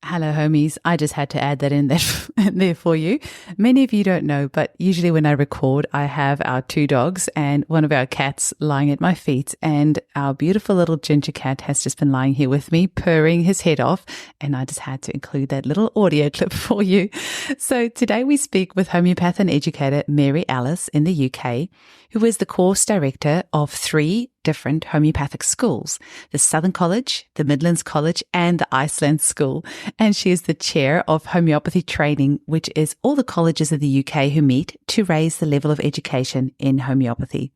Hello, homies. I just had to add that in there for you. Many of you don't know, but usually when I record, I have our two dogs and one of our cats lying at my feet. And our beautiful little ginger cat has just been lying here with me, purring his head off. And I just had to include that little audio clip for you. So today we speak with homeopath and educator Mary Ellis in the UK, who is the course director of 3 different homeopathic schools, the Southern College, the Midlands College, and the Iceland School. And she is the Chair of Homeopathy Training, which is all the colleges of the UK who meet to raise the level of education in homeopathy.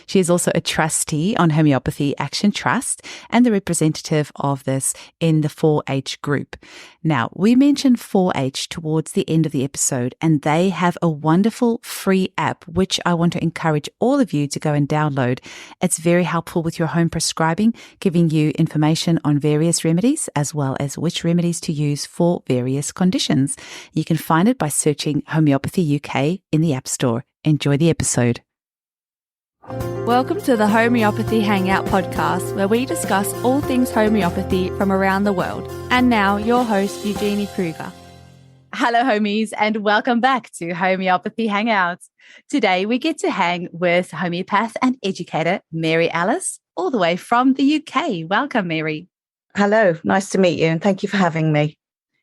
She is also a trustee on Homeopathy Action Trust and the representative of this in the 4-H group. Now, we mentioned 4-H towards the end of the episode, and they have a wonderful free app, which I want to encourage all of you to go and download. It's very helpful with your home prescribing, giving you information on various remedies, as well as which remedies to use for various conditions. You can find it by searching Homeopathy UK in the App Store. Enjoy the episode. Welcome to the Homeopathy Hangout podcast, where we discuss all things homeopathy from around the world. And now, your host, Eugenie Kruger. Hello, homies, and welcome back to Homeopathy Hangouts. Today, we get to hang with homeopath and educator Mary Ellis, all the way from the UK. Welcome, Mary. Hello, nice to meet you, and thank you for having me.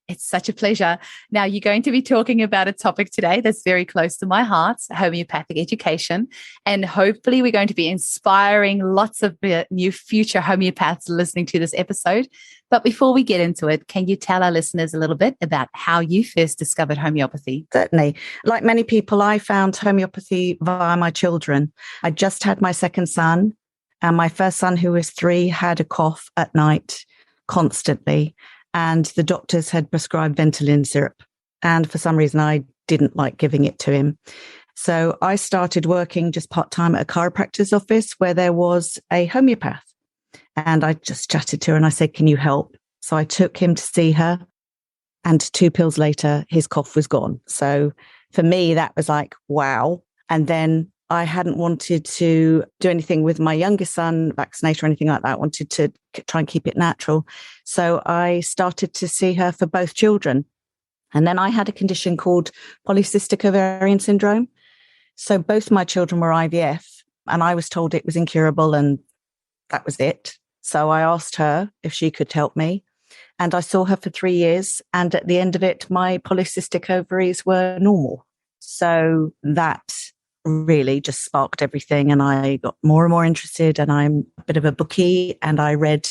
It's such a pleasure. Now, you're going to be talking about a topic today that's very close to my heart, homeopathic education. And hopefully we're going to be inspiring lots of new future homeopaths listening to this episode. But before we get into it, can you tell our listeners a little bit about how you first discovered homeopathy? Certainly. Like many people, I found homeopathy via my children. I just had my second son, and my first son, who was 3, had a cough at night constantly. And the doctors had prescribed Ventolin syrup. And for some reason, I didn't like giving it to him. So I started working just part-time at a chiropractor's office where there was a homeopath. And I just chatted to her and I said, "Can you help?" So I took him to see her. And 2 pills later, his cough was gone. So for me, that was like, wow. And then I hadn't wanted to do anything with my youngest son, vaccinate or anything like that. I wanted to try and keep it natural. So I started to see her for both children. And then I had a condition called polycystic ovarian syndrome. So both my children were IVF, and I was told it was incurable and that was it. So I asked her if she could help me. And I saw her for 3 years. And at the end of it, my polycystic ovaries were normal. So that really just sparked everything, and I got more and more interested, and I'm a bit of a bookie and I read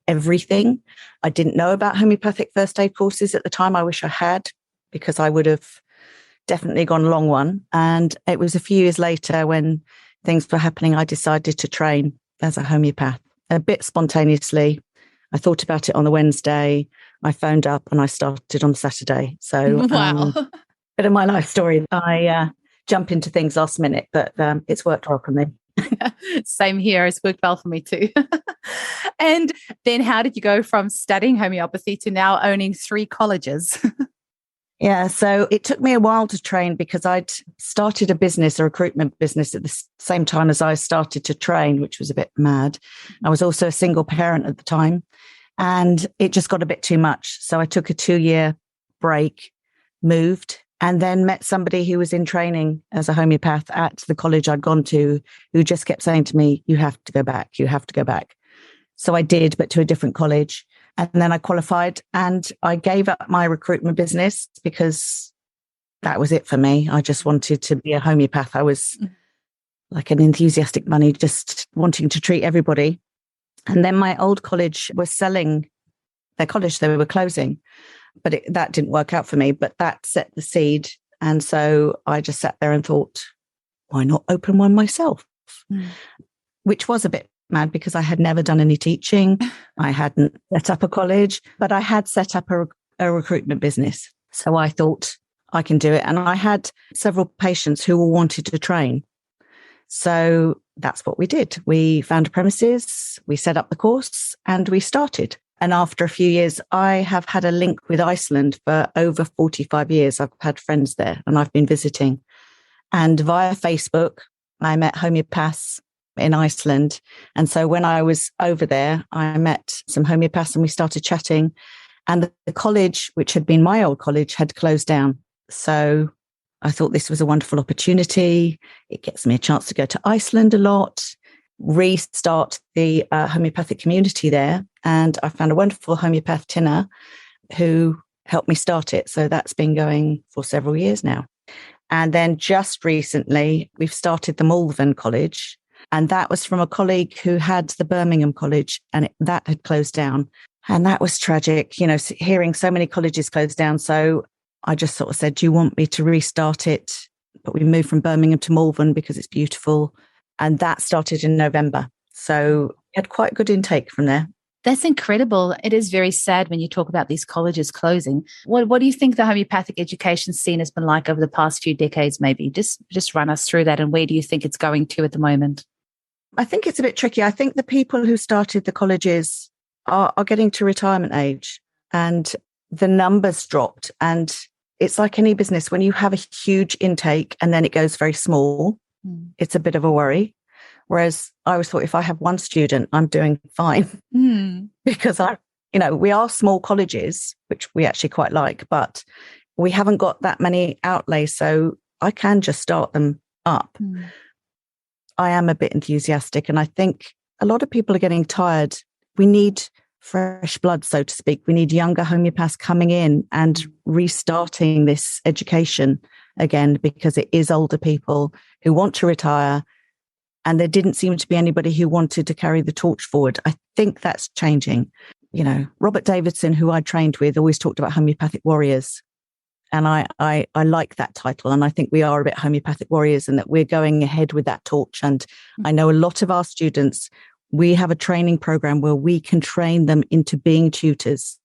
everything. I didn't know about homeopathic first aid courses at the time. I wish I had, because I would have definitely gone along one. And it was a few years later, when things were happening, I decided to train as a homeopath a bit spontaneously. I thought about it on the Wednesday, I phoned up, and I started on the Saturday. So Wow. bit of my life story. I jump into things last minute, but it's worked well for me. Same here. It's worked well for me too. And then how did you go from studying homeopathy to now owning 3 colleges? Yeah, so it took me a while to train, because I'd started a business, a recruitment business, at the same time as I started to train, which was a bit mad. I was also a single parent at the time, and it just got a bit too much. So I took a 2-year break, moved, and then met somebody who was in training as a homeopath at the college I'd gone to, who just kept saying to me, "You have to go back, you have to go back." So I did, but to a different college. And then I qualified, and I gave up my recruitment business because that was it for me. I just wanted to be a homeopath. I was like an enthusiastic bunny, just wanting to treat everybody. And then my old college was selling their college. They were closing. But that didn't work out for me, but that set the seed. And so I just sat there and thought, why not open one myself? Which was a bit mad, because I had never done any teaching. I hadn't set up a college, but I had set up a recruitment business. So I thought, I can do it. And I had several patients who all wanted to train. So that's what we did. We found a premises, we set up the course, and we started. And after a few years, I have had a link with Iceland for over 45 years. I've had friends there and I've been visiting. And via Facebook, I met homeopaths in Iceland. And so when I was over there, I met some homeopaths and we started chatting. And the college, which had been my old college, had closed down. So I thought this was a wonderful opportunity. It gets me a chance to go to Iceland a lot, restart the homeopathic community there. And I found a wonderful homeopath, Tina, who helped me start it. So that's been going for several years now. And then just recently, we've started the Malvern College. And that was from a colleague who had the Birmingham College, and that had closed down. And that was tragic, hearing so many colleges close down. So I just sort of said, do you want me to restart it? But we moved from Birmingham to Malvern because it's beautiful. And that started in November. So we had quite good intake from there. That's incredible. It is very sad when you talk about these colleges closing. What do you think the homeopathic education scene has been like over the past few decades, maybe? Just run us through that, and where do you think it's going to at the moment? I think it's a bit tricky. I think the people who started the colleges are getting to retirement age, and the numbers dropped. And it's like any business, when you have a huge intake and then it goes very small, it's a bit of a worry. Whereas I always thought, if I have one student, I'm doing fine because we are small colleges, which we actually quite like, but we haven't got that many outlays. So I can just start them up. I am a bit enthusiastic, and I think a lot of people are getting tired. We need fresh blood, so to speak. We need younger homeopaths coming in and restarting this education again, because it is older people who want to retire, and there didn't seem to be anybody who wanted to carry the torch forward. I think that's changing. Robert Davidson, who I trained with, always talked about homeopathic warriors. And I like that title. And I think we are a bit homeopathic warriors, and that we're going ahead with that torch. And I know a lot of our students, we have a training program where we can train them into being tutors.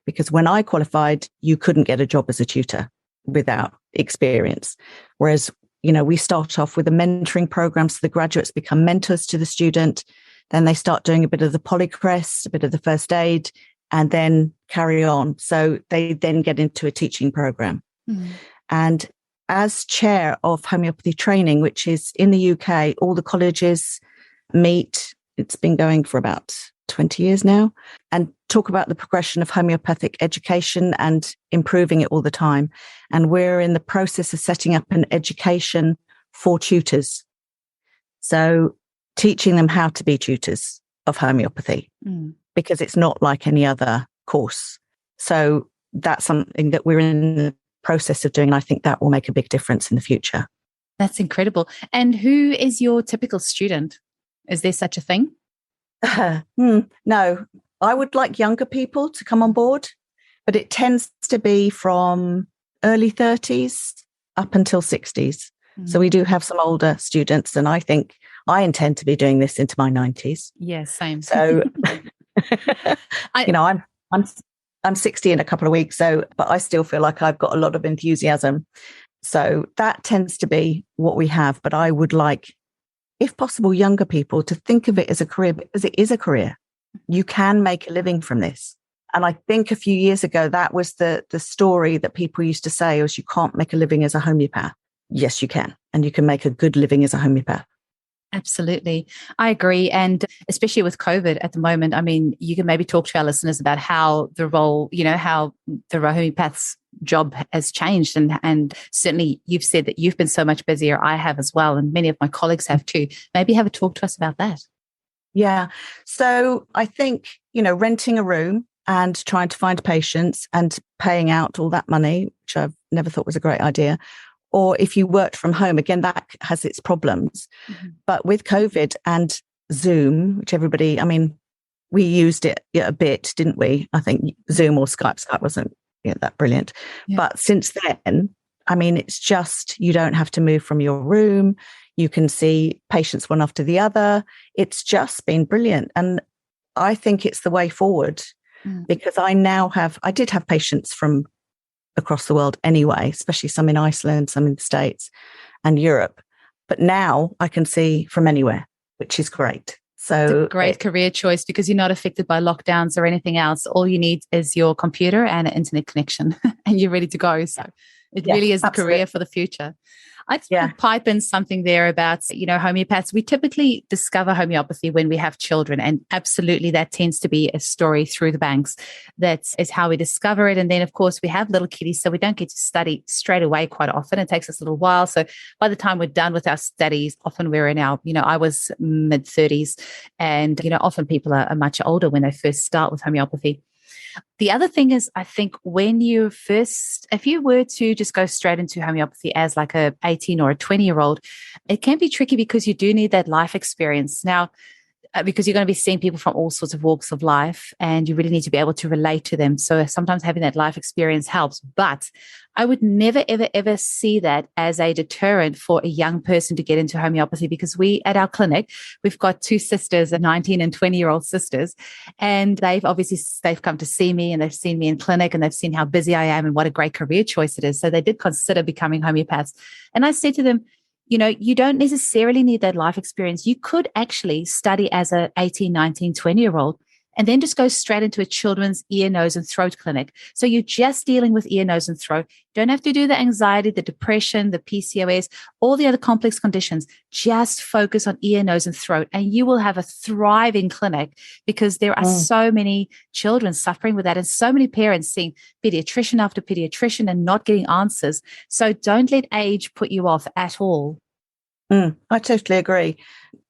Because when I qualified, you couldn't get a job as a tutor without experience. Whereas, we start off with a mentoring program, so the graduates become mentors to the student. Then they start doing a bit of the polycrest, a bit of the first aid, and then carry on. So they then get into a teaching program. And as chair of homeopathy training, which is in the UK, all the colleges meet. It's been going for about 20 years now, and talk about the progression of homeopathic education and improving it all the time. And we're in the process of setting up an education for tutors. So teaching them how to be tutors of homeopathy, because it's not like any other course. So that's something that we're in the process of doing. And I think that will make a big difference in the future. That's incredible. And who is your typical student? Is there such a thing? No, I would like younger people to come on board, but it tends to be from early 30s up until 60s. So we do have some older students, and I think I intend to be doing this into my 90s. Yeah, same. So, I'm 60 in a couple of weeks, but I still feel like I've got a lot of enthusiasm. So that tends to be what we have. But I would like, if possible, younger people to think of it as a career, because it is a career. You can make a living from this. And I think a few years ago, that was the story that people used to say, was you can't make a living as a homeopath. Yes, you can. And you can make a good living as a homeopath. Absolutely. I agree. And especially with COVID at the moment, I mean, you can maybe talk to our listeners about how the role, how the homeopath's job has changed. And certainly you've said that you've been so much busier. I have as well. And many of my colleagues have too. Maybe have a talk to us about that. Yeah. So I think, renting a room and trying to find patients and paying out all that money, which I've never thought was a great idea. Or if you worked from home, again, that has its problems. But with COVID and Zoom, which we used it a bit, didn't we? I think Zoom or Skype wasn't that brilliant. Yeah. But since then, it's just, you don't have to move from your room. You can see patients one after the other. It's just been brilliant. And I think it's the way forward because I did have patients from across the world anyway, especially some in Iceland, some in the States and Europe. But now I can see from anywhere, which is great. So it's a great career choice because you're not affected by lockdowns or anything else. All you need is your computer and an internet connection and you're ready to go. So It Yeah, really is the absolutely. career for the future. I just want to pipe in something there about, homeopaths. We typically discover homeopathy when we have children, and absolutely that tends to be a story through the banks. That is how we discover it. And then, of course, we have little kiddies, so we don't get to study straight away quite often. It takes us a little while. So by the time we're done with our studies, often we're in our, I was mid-30s, and, often people are much older when they first start with homeopathy. The other thing is, I think if you were to just go straight into homeopathy as like a 18 or a 20-year-old, it can be tricky because you do need that life experience. Now, because you're going to be seeing people from all sorts of walks of life, and you really need to be able to relate to them. So sometimes having that life experience helps, but I would never, ever, ever see that as a deterrent for a young person to get into homeopathy, because at our clinic, we've got two sisters, 19 and 20-year-old sisters, and they've come to see me, and they've seen me in clinic, and they've seen how busy I am and what a great career choice it is. So they did consider becoming homeopaths. And I said to them, you don't necessarily need that life experience. You could actually study as a 18, 19, 20-year-old and then just go straight into a children's ear, nose, and throat clinic. So you're just dealing with ear, nose, and throat. You don't have to do the anxiety, the depression, the PCOS, all the other complex conditions. Just focus on ear, nose, and throat, and you will have a thriving clinic, because there are so many children suffering with that, and so many parents seeing pediatrician after pediatrician and not getting answers. So don't let age put you off at all. I totally agree.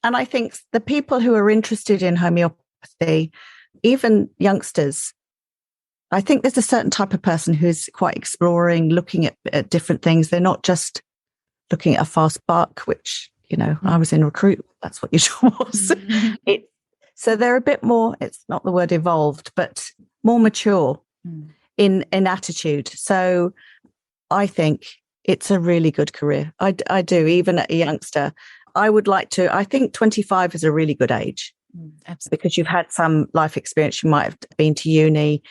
And I think the people who are interested in homeopathy, even youngsters, I think there's a certain type of person who's quite exploring, looking at different things. They're not just looking at a fast buck, which, I was in recruitment. That's what your job was. So they're a bit more, it's not the word evolved, but more mature in attitude. So I think it's a really good career. I do, even at a youngster. I think 25 is a really good age. Absolutely. Because you've had some life experience. You might have been to uni,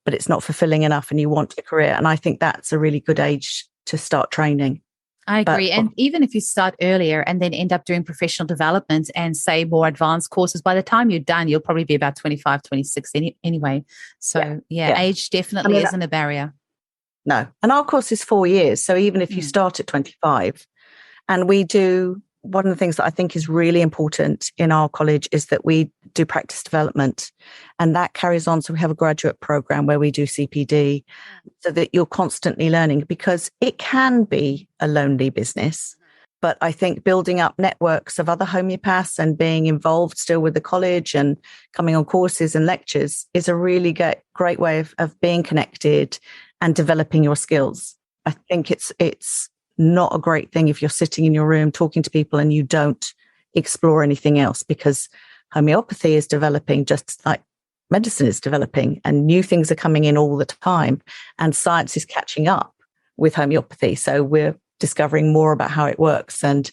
but it's not fulfilling enough and you want a career. And I think that's a really good age to start training. I agree. And even if you start earlier and then end up doing professional development and say more advanced courses, by the time you're done, you'll probably be about 25, 26 anyway. So age definitely isn't a barrier. No. And our course is 4 years. So even if you start at 25, and we do, one of the things that I think is really important in our college is that we do practice development, and that carries on. So we have a graduate program where we do CPD, so that you're constantly learning, because it can be a lonely business. But I think building up networks of other homeopaths and being involved still with the college and coming on courses and lectures is a really great way of being connected and developing your skills. I think it's not a great thing if you're sitting in your room talking to people and you don't explore anything else, because homeopathy is developing just like medicine is developing, and new things are coming in all the time, and science is catching up with homeopathy. So we're discovering more about how it works. And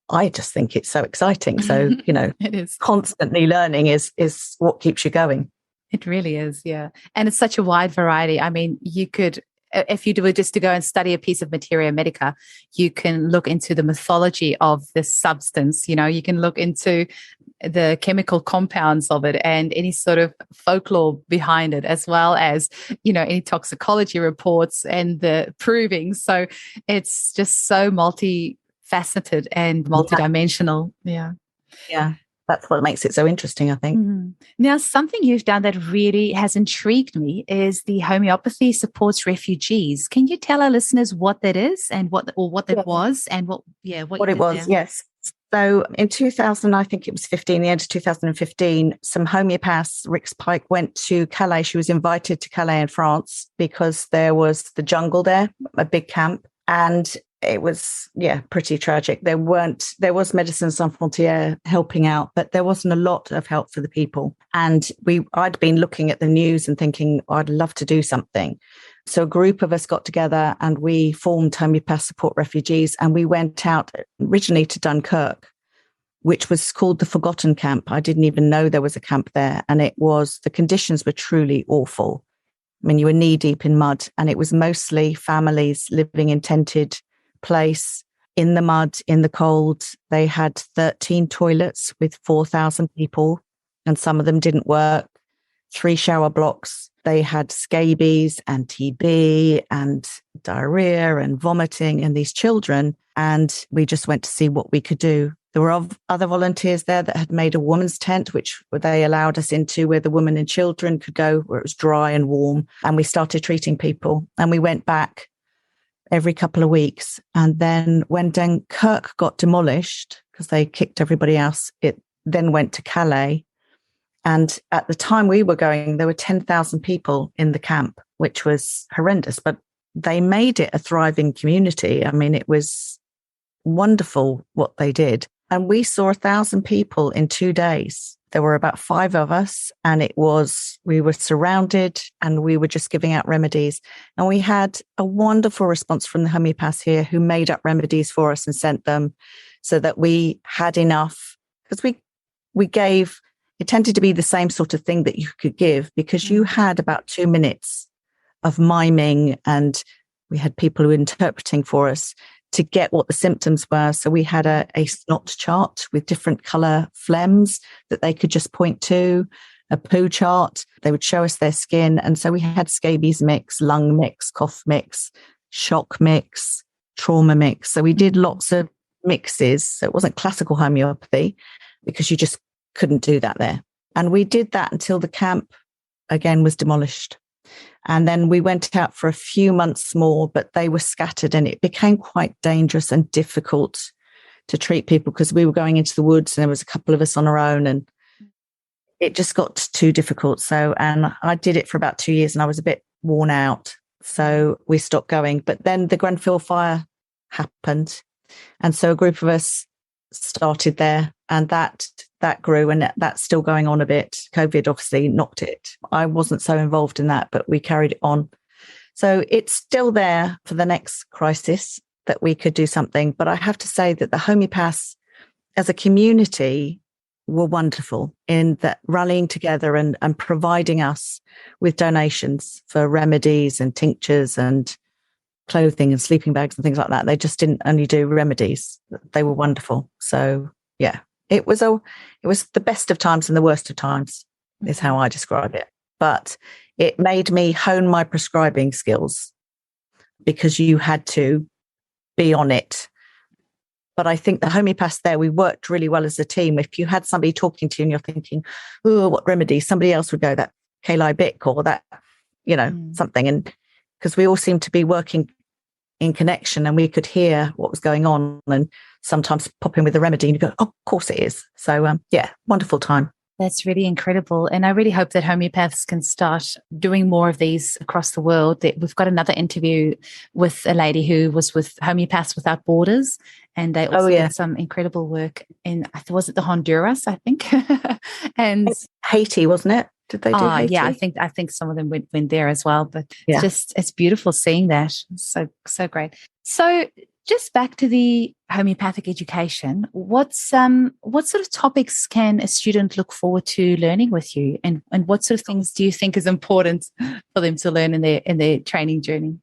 I just think it's so exciting. So, it is. Constantly learning is what keeps you going. It really is, yeah. And it's such a wide variety. I mean, you could, if you were just to go and study a piece of materia medica, you can look into the mythology of this substance. You can look into the chemical compounds of it and any sort of folklore behind it, as well as, any toxicology reports and the proving. So it's just so multifaceted and multidimensional. Yeah. Yeah. That's what makes it so interesting, I think. Now, something you've done that really has intrigued me is the homeopathy supports refugees. Can you tell our listeners what that is and what that was and what it was? There? Yes. So in 2000, I think it was 15, the end of 2015, some homeopaths, Rick's Pike, went to Calais. She was invited to Calais in France because there was the jungle there, a big camp. And it was, pretty tragic. There was Médecins Sans Frontières helping out, but there wasn't a lot of help for the people. And I'd been looking at the news and thinking, I'd love to do something. So a group of us got together and we formed Homeopath Support Refugees, and we went out originally to Dunkirk, which was called the Forgotten Camp. I didn't even know there was a camp there. And the conditions were truly awful. I mean, you were knee deep in mud, and it was mostly families living in tented place in the mud, in the cold. They had 13 toilets with 4,000 people, and some of them didn't work. 3 shower blocks. They had scabies and TB, and diarrhea and vomiting in these children. And we just went to see what we could do. There were other volunteers there that had made a woman's tent, which they allowed us into, where the women and children could go, where it was dry and warm. And we started treating people. And we went back every couple of weeks. And then when Dunkirk got demolished, because they kicked everybody else, it then went to Calais. And at the time we were going, there were 10,000 people in the camp, which was horrendous. But they made it a thriving community. I mean, it was wonderful what they did. And we saw 1,000 people in 2 days. There were about 5 of us, and we were surrounded, and we were just giving out remedies. And we had a wonderful response from the homeopaths here, who made up remedies for us and sent them, so that we had enough. Because we gave, it tended to be the same sort of thing that you could give, because you had about 2 minutes of miming, and we had people who were interpreting for us to get what the symptoms were. So we had a snot chart with different colour phlegms that they could just point to, a poo chart. They would show us their skin. And so we had scabies mix, lung mix, cough mix, shock mix, trauma mix. So we did lots of mixes. So it wasn't classical homeopathy, because you just couldn't do that there. And we did that until the camp again was demolished. And then we went out for a few months more, but they were scattered, and it became quite dangerous and difficult to treat people, because we were going into the woods and there was a couple of us on our own, and it just got too difficult. So, and I did it for about 2 years and I was a bit worn out. So we stopped going. But then the Grenfell fire happened. And so a group of us started there, and that grew, and that's still going on a bit. COVID obviously knocked it. I wasn't so involved in that, but we carried it on. So it's still there for the next crisis that we could do something. But I have to say that the homeopaths as a community were wonderful in that, rallying together and providing us with donations for remedies and tinctures and clothing and sleeping bags and things like that. They just didn't only do remedies. They were wonderful. So yeah, it was the best of times and the worst of times is how I describe it. But it made me hone my prescribing skills, because you had to be on it. But I think the homeopaths there, we worked really well as a team. If you had somebody talking to you and you're thinking, oh, what remedy? Somebody else would go, that Kali Bic or that, something. And because we all seemed to be working in connection, and we could hear what was going on, and sometimes pop in with a remedy and you go, oh, of course it is. So yeah, wonderful time. That's really incredible. And I really hope that homeopaths can start doing more of these across the world. We've got another interview with a lady who was with Homeopaths Without Borders, and they also did some incredible work in, was it the Honduras, I think? And Haiti, wasn't it? Did they do Haiti? Yeah, I think some of them went there as well. But it's beautiful seeing that. So great. So just back to the homeopathic education, what sort of topics can a student look forward to learning with you, and what sort of things do you think is important for them to learn in their training journey?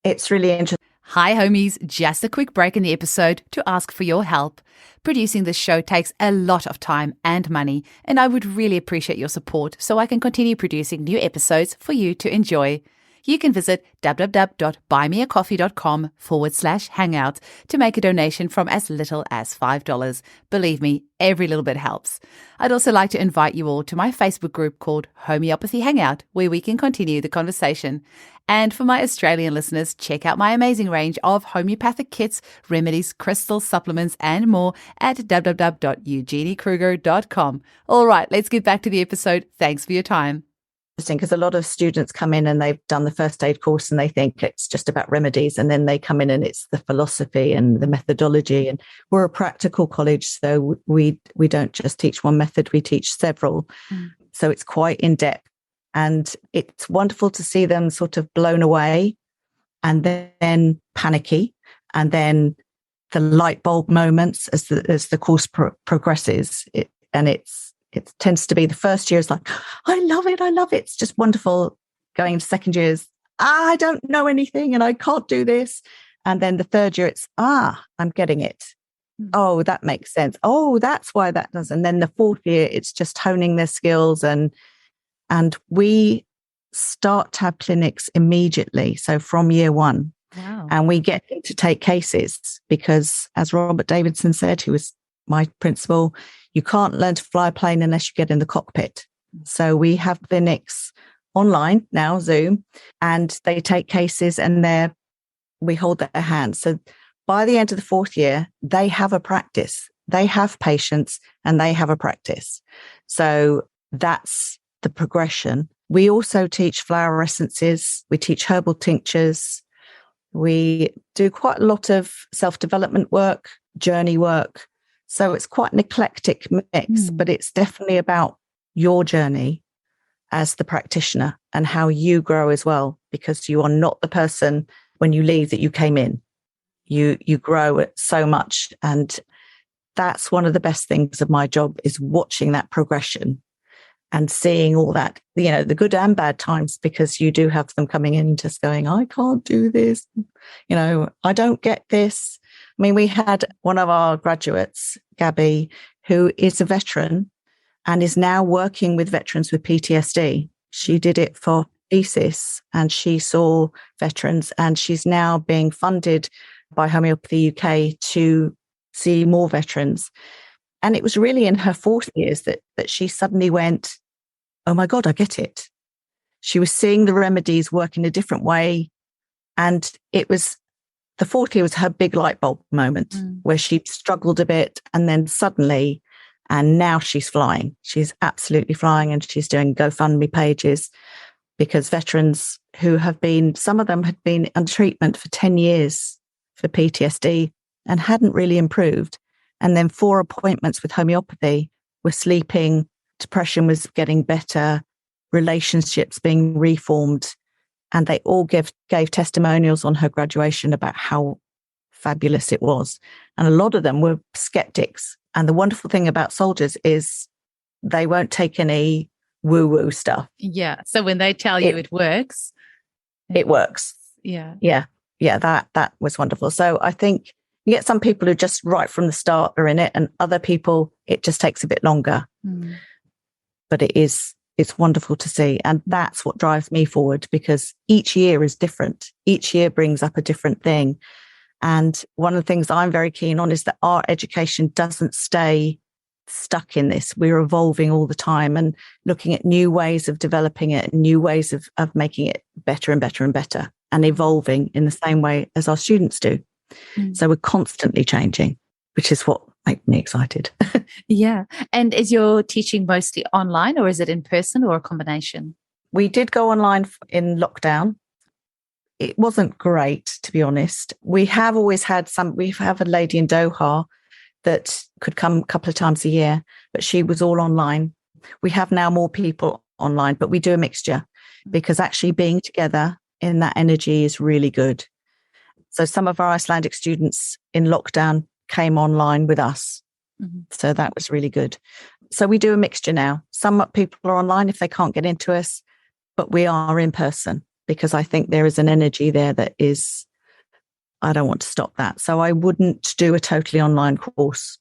It's really interesting. Hi homies, just a quick break in the episode to ask for your help. Producing this show takes a lot of time and money, and I would really appreciate your support so I can continue producing new episodes for you to enjoy. You can visit www.buymeacoffee.com/hangout to make a donation from as little as $5. Believe me, every little bit helps. I'd also like to invite you all to my Facebook group called Homeopathy Hangout, where we can continue the conversation. And for my Australian listeners, check out my amazing range of homeopathic kits, remedies, crystals, supplements, and more at www.eugeniekruger.com. All right, let's get back to the episode. Thanks for your time. Because a lot of students come in and they've done the first aid course and they think it's just about remedies, and then they come in and it's the philosophy and the methodology. And we're a practical college, so we don't just teach one method, we teach several. So it's quite in depth, and it's wonderful to see them sort of blown away and then panicky, and then the light bulb moments as the course progresses. It tends to be the first year is like, I love it. It's just wonderful. Going into second years, I don't know anything and I can't do this. And then the third year, it's, I'm getting it. Oh, that makes sense. Oh, that's why that does. And then the fourth year, it's just honing their skills. And we start to have clinics immediately. So from year one, Wow. And we get him to take cases because, as Robert Davidson said, who was my principal, you can't learn to fly a plane unless you get in the cockpit. So we have clinics online now, Zoom, and they take cases and we hold their hands. So by the end of the 4th year, they have a practice. They have patients and they have a practice. So that's the progression. We also teach flower essences. We teach herbal tinctures. We do quite a lot of self-development work, journey work. So it's quite an eclectic mix, but it's definitely about your journey as the practitioner and how you grow as well, because you are not the person when you leave that you came in. You grow it so much. And that's one of the best things of my job, is watching that progression and seeing all that, the good and bad times, because you do have them coming in just going, I can't do this. I don't get this. I mean, we had one of our graduates, Gabby, who is a veteran and is now working with veterans with PTSD. She did it for thesis and she saw veterans, and she's now being funded by Homeopathy UK to see more veterans. And it was really in her 4th years that she suddenly went, oh my God, I get it. She was seeing the remedies work in a different way. And it was the 4th year was her big light bulb moment where she struggled a bit, and then suddenly, and now she's flying. She's absolutely flying, and she's doing GoFundMe pages because veterans who some of them had been on treatment for 10 years for PTSD and hadn't really improved. And then 4 appointments with homeopathy, were sleeping, depression was getting better, relationships being reformed. And they all gave testimonials on her graduation about how fabulous it was. And a lot of them were skeptics. And the wonderful thing about soldiers is they won't take any woo-woo stuff. Yeah. So when they tell you it works. It works. Yeah. Yeah. Yeah. That was wonderful. So I think you get some people who just right from the start are in it, and other people, it just takes a bit longer. But it's wonderful to see. And that's what drives me forward, because each year is different. Each year brings up a different thing. And one of the things I'm very keen on is that our education doesn't stay stuck in this. We're evolving all the time and looking at new ways of developing it, new ways of making it better and better and better, and evolving in the same way as our students do. So we're constantly changing, which is what makes me excited. Yeah. And is your teaching mostly online, or is it in person, or a combination? We did go online in lockdown. It wasn't great, to be honest. We have always had we have a lady in Doha that could come a couple of times a year, but she was all online. We have now more people online, but we do a mixture, because actually being together in that energy is really good. So some of our Icelandic students in lockdown came online with us. So that was really good. So we do a mixture now. Some people are online if they can't get into us, but we are in person, because I think there is an energy there that is, I don't want to stop that. So I wouldn't do a totally online course.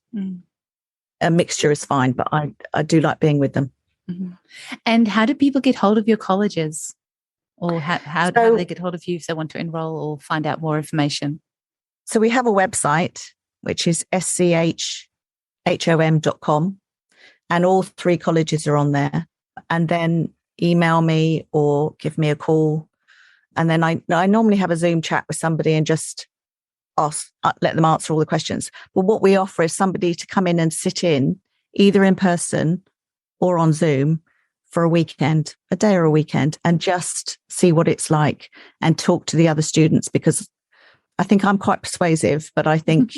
A mixture is fine, but I do like being with them. And how do people get hold of your colleges? Or how do they get hold of you if they want to enroll or find out more information? So we have a website, which is schom.com, and all 3 colleges are on there. And then email me or give me a call. And then I normally have a Zoom chat with somebody and just let them answer all the questions. But what we offer is somebody to come in and sit in, either in person or on Zoom, for a weekend, a day or a weekend, and just see what it's like and talk to the other students, because I think I'm quite persuasive, but I think,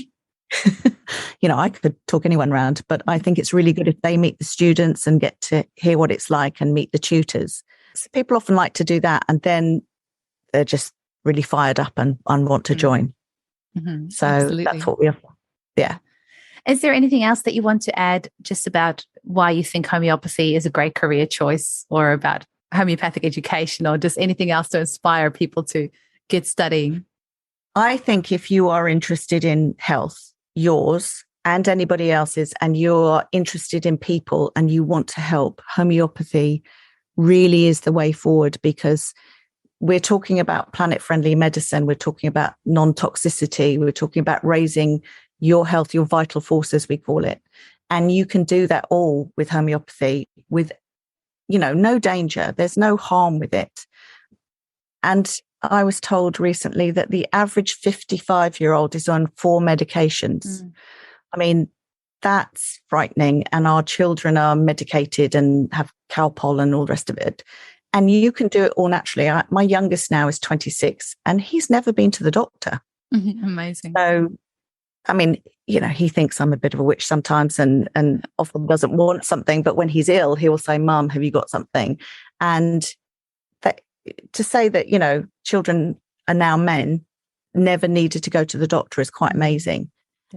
I could talk anyone around, but I think it's really good if they meet the students and get to hear what it's like and meet the tutors. So people often like to do that, and then they're just really fired up and want to join. So Absolutely. That's what we offer. Yeah. Is there anything else that you want to add just about why you think homeopathy is a great career choice, or about homeopathic education, or just anything else to inspire people to get studying? I think if you are interested in health, yours and anybody else's, and you're interested in people and you want to help, homeopathy really is the way forward, because we're talking about planet-friendly medicine. We're talking about non-toxicity. We're talking about raising your health, your vital force, as we call it. And you can do that all with homeopathy with, no danger. There's no harm with it. And I was told recently that the average 55-year-old is on 4 medications. I mean, that's frightening. And our children are medicated and have Calpol and all the rest of it. And you can do it all naturally. My youngest now is 26 and he's never been to the doctor. Amazing. So, I mean, he thinks I'm a bit of a witch sometimes and often doesn't want something. But when he's ill, he will say, Mum, have you got something? And to say that, children are now men, never needed to go to the doctor is quite amazing.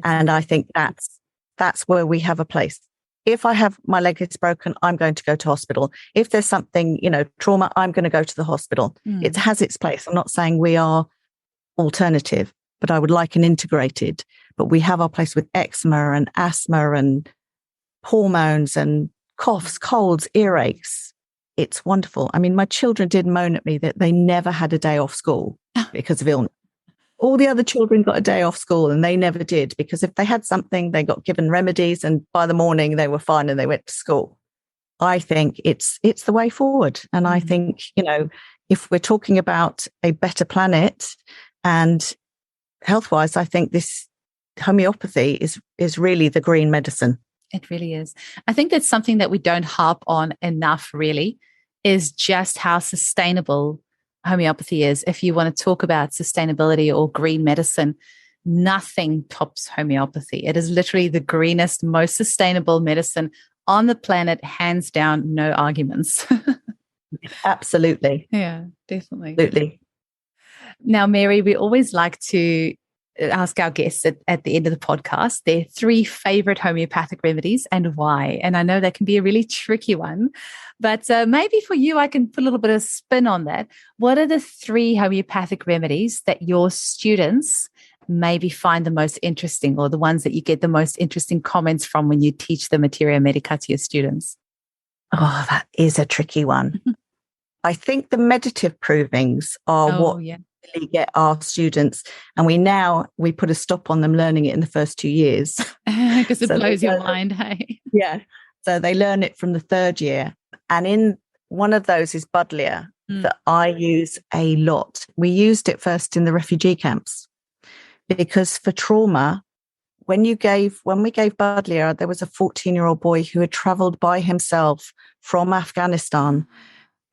And I think that's where we have a place. If I have my leg is broken, I'm going to go to hospital. If there's something, trauma, I'm going to go to the hospital. It has its place. I'm not saying we are alternative, but I would like an integrated. But we have our place with eczema and asthma and hormones and coughs, colds, earaches. It's wonderful. I mean, my children did moan at me that they never had a day off school because of illness. All the other children got a day off school and they never did, because if they had something, they got given remedies and by the morning they were fine and they went to school. I think it's the way forward. And I think, if we're talking about a better planet and health-wise, I think this homeopathy is really the green medicine. It really is. I think that's something that we don't harp on enough, really, is just how sustainable homeopathy is. If you want to talk about sustainability or green medicine, nothing tops homeopathy. It is literally the greenest, most sustainable medicine on the planet, hands down, no arguments. Absolutely. Yeah, definitely. Absolutely. Now, Mary, we always like to ask our guests at the end of the podcast their 3 favorite homeopathic remedies and why. And I know that can be a really tricky one, but maybe for you, I can put a little bit of spin on that. What are the 3 homeopathic remedies that your students maybe find the most interesting, or the ones that you get the most interesting comments from when you teach the materia medica to your students? Oh, that is a tricky one. I think the meditative provings are really get our students, and we put a stop on them learning it in the first 2 years because it blows your mind. Hey, so they learn it from the 3rd year, and in one of those is Budlia that I use a lot. We used it first in the refugee camps because for trauma, when we gave Budlia, there was a 14-year-old boy who had traveled by himself from Afghanistan,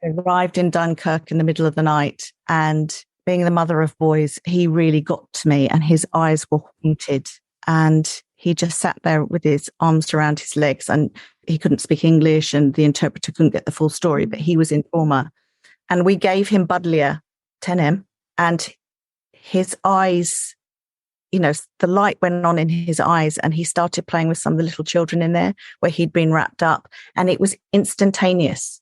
arrived in Dunkirk in the middle of the night, and being the mother of boys, he really got to me and his eyes were haunted, and he just sat there with his arms around his legs, and he couldn't speak English and the interpreter couldn't get the full story, but he was in trauma. And we gave him Budlia 10M, and his eyes, the light went on in his eyes, and he started playing with some of the little children in there where he'd been wrapped up, and it was instantaneous.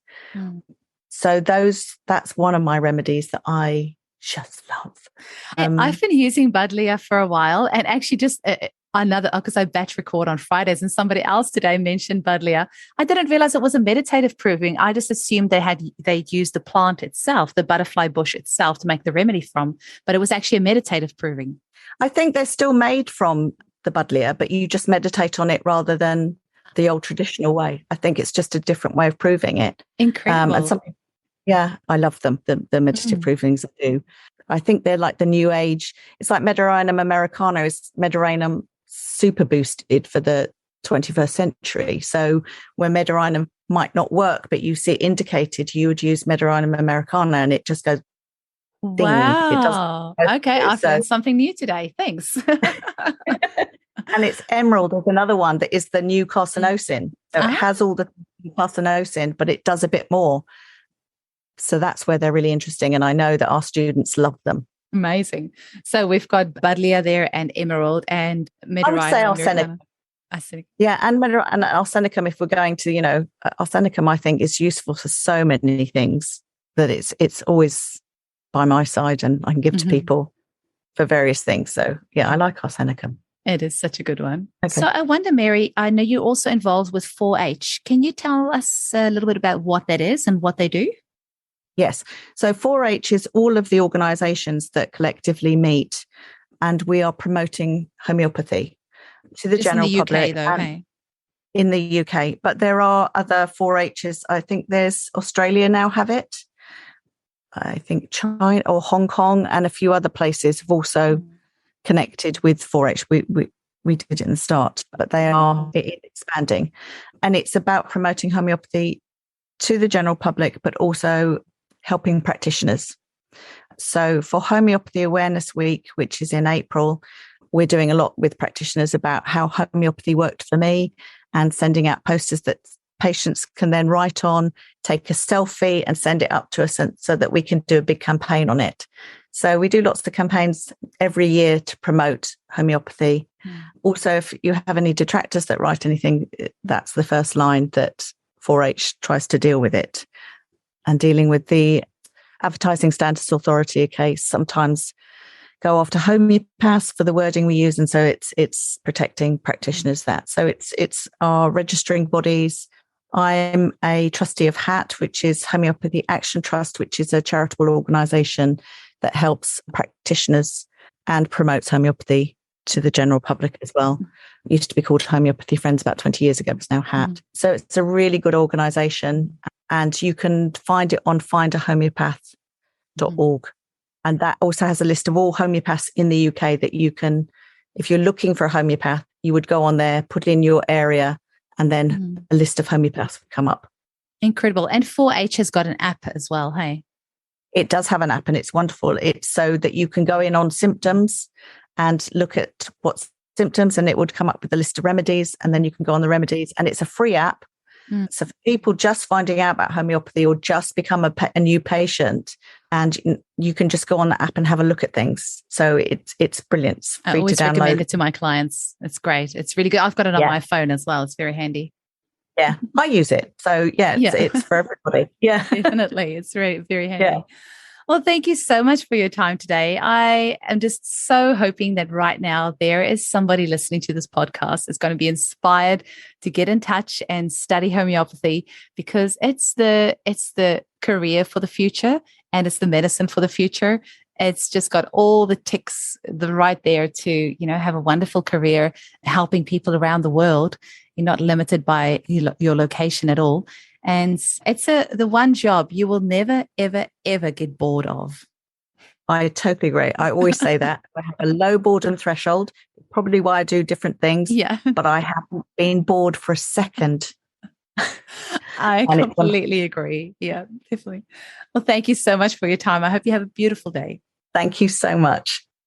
So that's one of my remedies that I just love. I've been using Budlia for a while, and actually just another, because I batch record on Fridays, and somebody else today mentioned Budlia. I didn't realize it was a meditative proving. I just assumed they'd used the plant itself, the butterfly bush itself, to make the remedy from, but it was actually a meditative proving. I think they're still made from the Budlia, but you just meditate on it rather than the old traditional way. I think it's just a different way of proving it. Incredible. I love them, the meditative provings I do. I think they're like the new age. It's like Medorrhinum americana is Medorrhinum super boosted for the 21st century. So where Medorrhinum might not work, but you see it indicated, you would use Medorrhinum americana and it just goes ding. Wow. Okay, I've learned something new today. Thanks. And it's emerald is another one that is the new carcinosin. So it has all the carcinosin, but it does a bit more. So that's where they're really interesting. And I know that our students love them. Amazing. So we've got Budlia there and emerald and Medorrhinum. I would say arsenicum. Yeah, and arsenicum, if we're going to, arsenicum, I think is useful for so many things that it's always by my side and I can give to people for various things. So yeah, I like arsenicum. It is such a good one. Okay. So I wonder, Mary, I know you're also involved with 4-H. Can you tell us a little bit about what that is and what they do? Yes. So 4-H is all of the organisations that collectively meet, and we are promoting homeopathy to the Just general in the UK, public. though, hey? In the UK, but there are other 4-H's. I think there's Australia now have it. I think China or Hong Kong and a few other places have also connected with 4-H. We did it in the start, but they are expanding. And it's about promoting homeopathy to the general public, but also helping practitioners. So for Homeopathy Awareness Week, which is in April, we're doing a lot with practitioners about how homeopathy worked for me, and sending out posters that patients can then write on, take a selfie and send it up to us, so that we can do a big campaign on it. So we do lots of campaigns every year to promote homeopathy. Also, if you have any detractors that write anything, that's the first line that 4-H tries to deal with it. And dealing with the Advertising Standards Authority case, sometimes go after homeopaths for the wording we use, and so it's protecting practitioners. That so it's our registering bodies. I'm a trustee of HAT, which is Homeopathy Action Trust, which is a charitable organisation that helps practitioners and promotes homeopathy to the general public as well. It used to be called Homeopathy Friends about 20 years ago. It's now HAT. So it's a really good organisation, and you can find it on findahomeopath.org. And that also has a list of all homeopaths in the UK that you can, if you're looking for a homeopath, you would go on there, put in your area, and then a list of homeopaths would come up. Incredible. And 4-H has got an app as well, hey? It does have an app, and it's wonderful. It's so that you can go in on symptoms and look at what's symptoms, and it would come up with a list of remedies, and then you can go on the remedies, and it's a free app. So for people just finding out about homeopathy or just become a new patient, and you can just go on the app and have a look at things. So it's brilliant. It's free I always to download. recommend it to my clients. It's great. It's really good. I've got it on my phone as well. It's very handy. Yeah, I use it. So it's for everybody. Yeah, definitely. It's very, very handy. Yeah. Well, thank you so much for your time today. I am just so hoping that right now there is somebody listening to this podcast that's going to be inspired to get in touch and study homeopathy, because it's the career for the future, and it's the medicine for the future. It's just got all the ticks right there to, have a wonderful career helping people around the world. You're not limited by your location at all. And it's the one job you will never, ever, ever get bored of. I totally agree. I always say that. I have a low boredom threshold, probably why I do different things. Yeah. But I haven't been bored for a second. I completely agree. Yeah, definitely. Well, thank you so much for your time. I hope you have a beautiful day. Thank you so much.